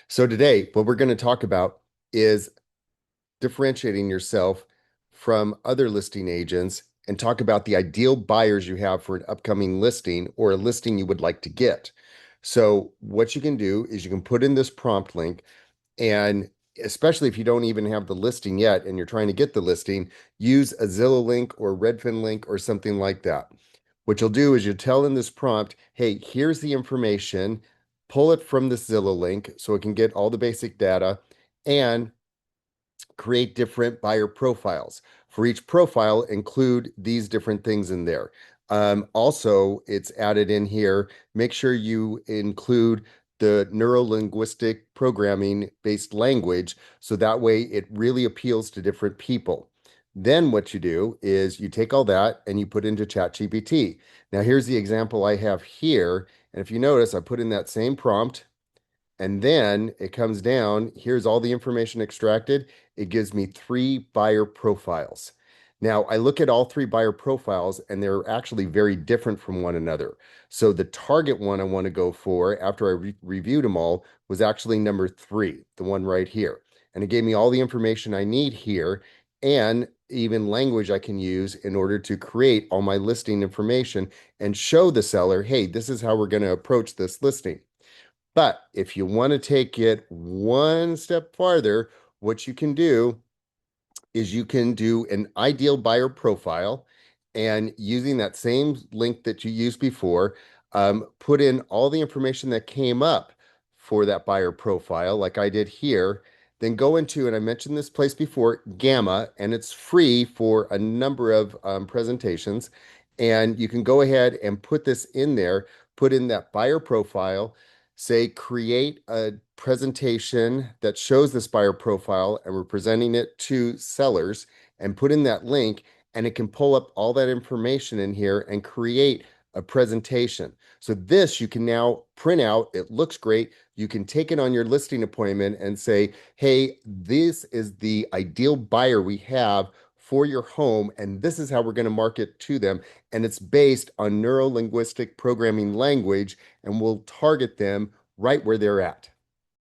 So today, what we're going to talk about is differentiating yourself from other listing agents and talk about the ideal buyers you have for an upcoming listing or a listing you would like to get. So what you can do is you can put in this prompt link, and especially if you don't even have the listing yet and you're trying to get the listing, use a Zillow link or Redfin link or something like that. What you'll do is you tell in this prompt, hey, here's the information, pull it from this Zillow link so it can get all the basic data, and create different buyer profiles. For each profile, include these different things in there. Also, it's added in here. Make sure you include the neuro-linguistic programming based language so that way it really appeals to different people. Then what you do is you take all that and you put into ChatGPT. Now, here's the example I have here. And if you notice, I put in that same prompt and then it comes down. Here's all the information extracted. It gives me three buyer profiles. Now, I look at all three buyer profiles and they're actually very different from one another. So the target one I want to go for after I reviewed them all was actually number three, the one right here. And it gave me all the information I need here and even language I can use in order to create all my listing information and show the seller, hey, this is how we're going to approach this listing. But if you want to take it one step farther, what you can do is you can do an ideal buyer profile and using that same link that you used before, put in all the information that came up for that buyer profile, like I did here. Then go into, and I mentioned this place before, Gamma, and it's free for a number of presentations. And you can go ahead and put this in there, put in that buyer profile, say create a presentation that shows this buyer profile, and we're presenting it to sellers, and put in that link, and it can pull up all that information in here and create a presentation. So this you can now print out. It looks great. You can take it on your listing appointment and say, hey, this is the ideal buyer we have for your home, and this is how we're going to market to them. And it's based on neuro-linguistic programming language, and we'll target them right where they're at.